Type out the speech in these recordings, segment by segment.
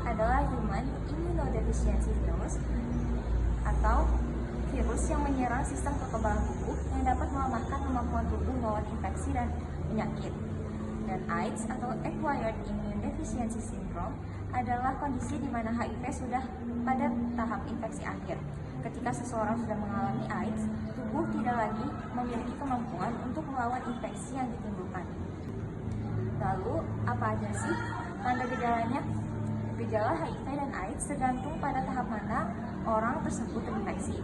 adalah Human Immunodeficiency Virus atau virus yang menyerang sistem kekebalan tubuh yang dapat melemahkan kemampuan tubuh melawan infeksi dan penyakit. Dan AIDS atau Acquired Immune Deficiency Syndrome adalah kondisi di mana HIV sudah pada tahap infeksi akhir. Ketika seseorang sudah mengalami AIDS, tubuh tidak lagi memiliki kemampuan untuk melawan infeksi yang ditimbulkan. Lalu, apa aja sih tanda gejalanya? Gejala HIV dan AIDS tergantung pada tahap mana orang tersebut terinfeksi.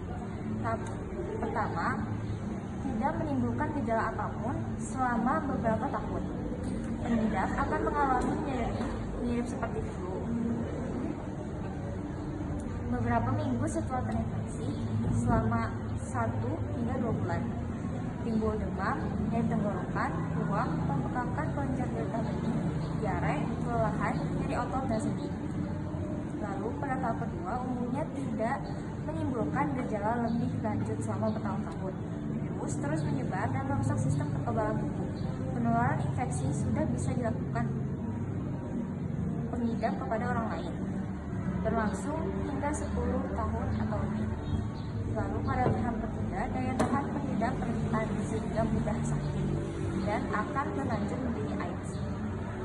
Tahap pertama, tidak menimbulkan gejala apapun selama beberapa tahun. Pengidap akan mengalami nyeri mirip seperti flu beberapa minggu setelah terinfeksi selama 1 hingga 2 bulan. Timbul demam, nyeri tenggorokan, ruam, pembekakan kelenjar getah bening, diare, kelelahan, nyeri otot dan sendi. Lalu pada tahap kedua umumnya tidak menimbulkan gejala lebih lanjut selama bertahun-tahun. Virus terus menyebar dan merusak sistem kekebalan tubuh. Penularan infeksi sudah bisa dilakukan pengidap kepada orang lain, berlangsung hingga 10 tahun atau lebih. Lalu pada tahap ketiga, daya tahan pengidap rentan sehingga mudah sakit dan akan berlanjut menjadi AIDS.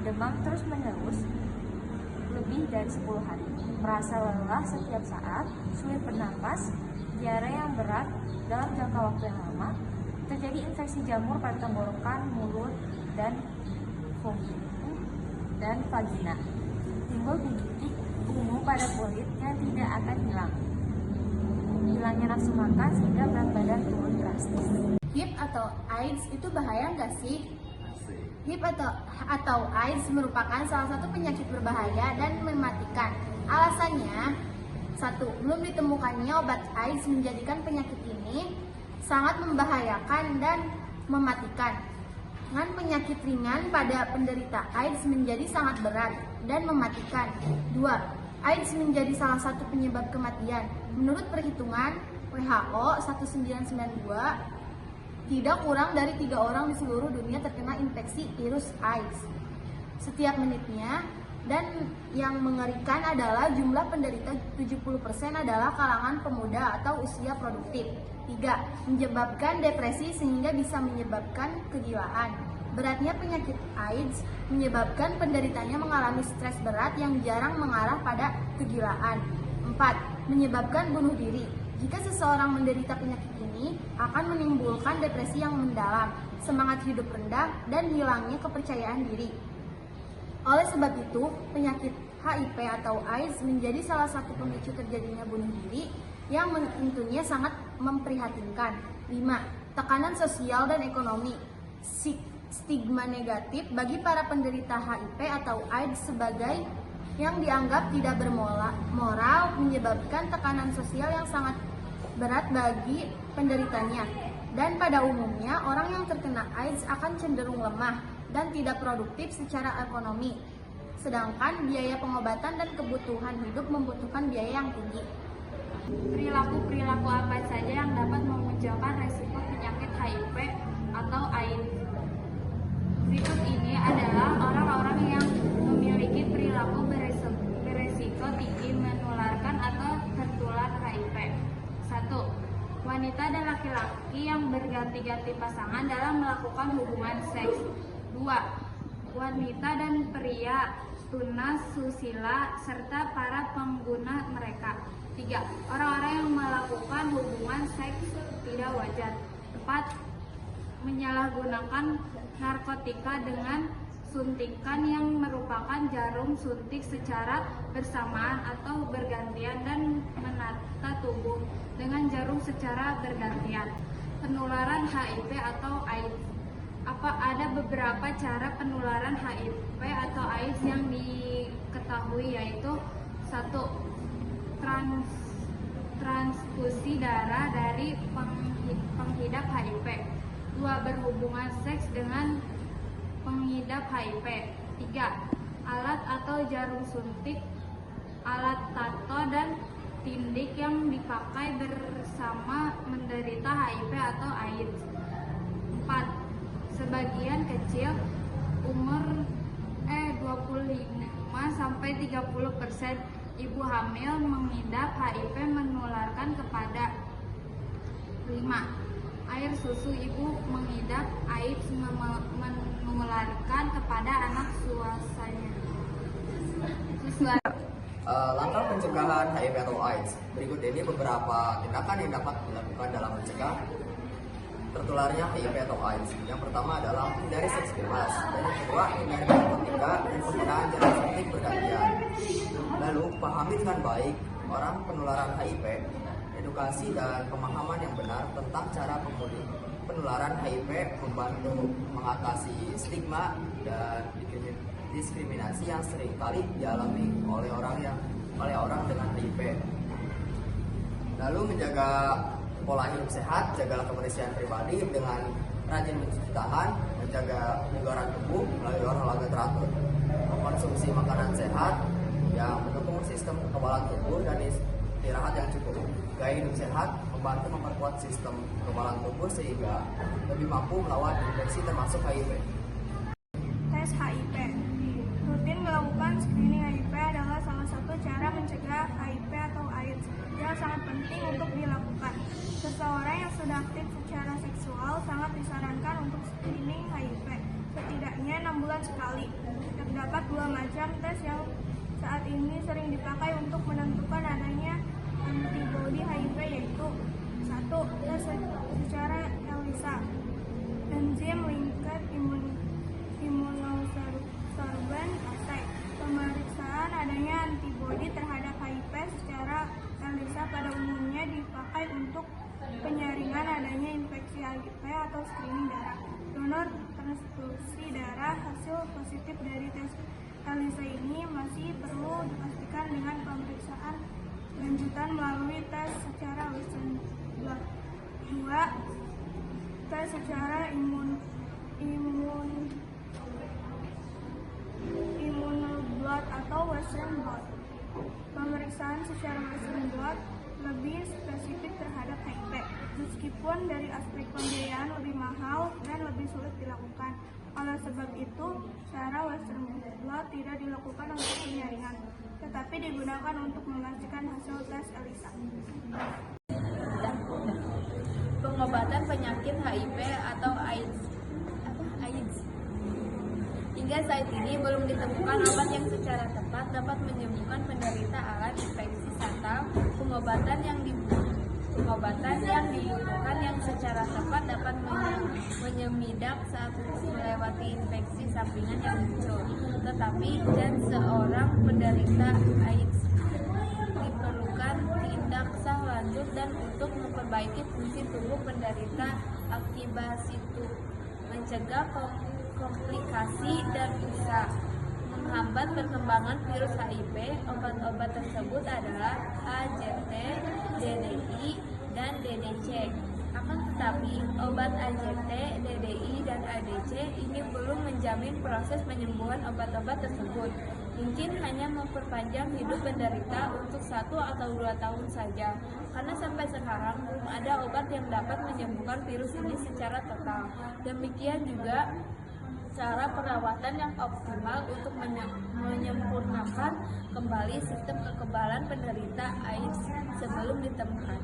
Demam terus menerus lebih dari 10 hari, merasa lelah setiap saat, sulit bernapas, diare yang berat dalam jangka waktu yang lama, terjadi infeksi jamur pada tenggorokan, mulut, dan vagina. Timbul bintik ungu pada kulit yang tidak akan hilang. Hilangnya nafsu makan sehingga berat badan turun drastis. HIV atau AIDS itu bahaya nggak sih? HIV atau AIDS merupakan salah satu penyakit berbahaya dan mematikan. Alasannya, 1. Belum ditemukannya obat AIDS menjadikan penyakit ini sangat membahayakan dan mematikan. Dengan penyakit ringan pada penderita AIDS menjadi sangat berat dan mematikan. 2. AIDS menjadi salah satu penyebab kematian. Menurut perhitungan WHO 1992, tidak kurang dari 3 orang di seluruh dunia terkena infeksi virus AIDS setiap menitnya, dan yang mengerikan adalah jumlah penderita 70% adalah kalangan pemuda atau usia produktif. 3. Menyebabkan depresi sehingga bisa menyebabkan kegilaan. Beratnya penyakit AIDS menyebabkan penderitanya mengalami stres berat yang jarang mengarah pada kegilaan. 4. Menyebabkan bunuh diri. Jika seseorang menderita penyakit ini, akan menimbulkan depresi yang mendalam, semangat hidup rendah, dan hilangnya kepercayaan diri. Oleh sebab itu, penyakit HIV atau AIDS menjadi salah satu pemicu terjadinya bunuh diri yang tentunya sangat memprihatinkan. 5. Tekanan sosial dan ekonomi. Stigma negatif bagi para penderita HIV atau AIDS sebagai yang dianggap tidak bermoral menyebabkan tekanan sosial yang sangat berat bagi penderitanya. Dan pada umumnya, orang yang terkena AIDS akan cenderung lemah dan tidak produktif secara ekonomi. Sedangkan biaya pengobatan dan kebutuhan hidup membutuhkan biaya yang tinggi. Perilaku apa saja yang dapat memunculkan resiko penyakit HIV atau AIDS? Berikut ini adalah orang-orang yang memiliki perilaku beresiko tinggi menularkan atau tertular HIV. 1. Wanita dan laki-laki yang berganti-ganti pasangan dalam melakukan hubungan seks. 2. Wanita dan pria tuna susila serta para pengguna mereka. 3. Orang-orang yang melakukan hubungan seks tidak wajar. 4. Menyalahgunakan narkotika dengan suntikan yang merupakan jarum suntik secara bersamaan atau bergantian dan menata tubuh dengan jarum secara bergantian. Penularan HIV atau AIDS. Ada beberapa cara penularan HIV atau AIDS yang diketahui, yaitu 1. Transfusi darah dari pengidap HIV. 2. Berhubungan seks dengan pengidap HIV. 3. Alat atau jarum suntik, alat tato dan tindik yang dipakai bersama menderita HIV atau AIDS. 4. Sebagian kecil umur 25 sampai 30% ibu hamil mengidap HIV menularkan kepada 5. Air susu ibu mengidap AIDS menularkan kepada anak susunya. Langkah pencegahan HIV atau AIDS. Berikut ini beberapa tindakan yang dapat dilakukan dalam mencegah tertularnya HIV atau AIDS. Yang pertama adalah hindari seks bebas. Dan yang kedua, hindari narkotika dan penggunaan jalan suntik bergantian. Lalu, pahami dengan baik orang penularan HIV, edukasi dan pemahaman yang benar tentang cara penularan HIV membantu mengatasi stigma dan diskriminasi yang seringkali dialami oleh orang dengan HIV. Lalu menjaga pola hidup sehat, jagalah kebersihan pribadi dengan rajin mencuci tangan, menjaga kebugaran tubuh melalui olahraga teratur, konsumsi makanan sehat yang mendukung sistem kekebalan tubuh dan istirahat yang cukup. Gaya hidup sehat membantu memperkuat sistem kekebalan tubuh sehingga lebih mampu melawan infeksi termasuk HIV. Tes HIV. Rutin melakukan screening HIV adalah salah satu cara mencegah HIV atau AIDS yang sangat penting untuk dilakukan. Seseorang yang sudah aktif secara seksual sangat disarankan untuk screening HIV setidaknya 6 bulan sekali. Terdapat 2 macam tes yang saat ini sering dipakai untuk menentukan adanya antibodi HIV, yaitu 1. Tes secara ELISA, enzim linked immunosorbent assay. Pemeriksaan adanya antibodi terhadap HIV secara ELISA pada umumnya dipakai untuk penyaringan adanya infeksi HIV atau screening darah. Donor transfusi darah hasil positif dari tes ELISA ini masih perlu dipastikan dengan pemeriksaan lanjutan melalui tes secara Western blot. 2. Tes secara immunoblot atau Western blot. Pemeriksaan secara Western blot lebih spesifik terhadap HIV, meskipun dari aspek pembiayaan lebih mahal dan lebih sulit dilakukan. Oleh sebab itu, cara Western blot tidak dilakukan untuk penyaringan, tetapi digunakan untuk memastikan hasil tes ELISA. Pengobatan penyakit HIV atau AIDS. Hingga saat ini belum ditemukan obat yang secara tepat dapat menyembuhkan penderita alat infeksi atau pengobatan yang dibutuhkan yang secara tepat dapat menyemidak saat melewati infeksi sampingan yang muncul. Tetapi dan seorang penderita AIDS diperlukan tindakan lanjut dan untuk memperbaiki fungsi tubuh penderita akibat situ, mencegah komplikasi dan bisa menghambat perkembangan virus HIV. Obat-obat tersebut adalah AZT, DDI, dan DDC. Akan tetapi, obat AZT, DDI, dan ADC ini belum menjamin proses penyembuhan obat-obat tersebut. Mungkin hanya memperpanjang hidup penderita untuk 1 atau 2 tahun saja, karena sampai sekarang belum ada obat yang dapat menyembuhkan virus ini secara total. Demikian juga cara perawatan yang optimal untuk menyempurnakan kembali sistem kekebalan penderita AIDS sebelum ditemukan.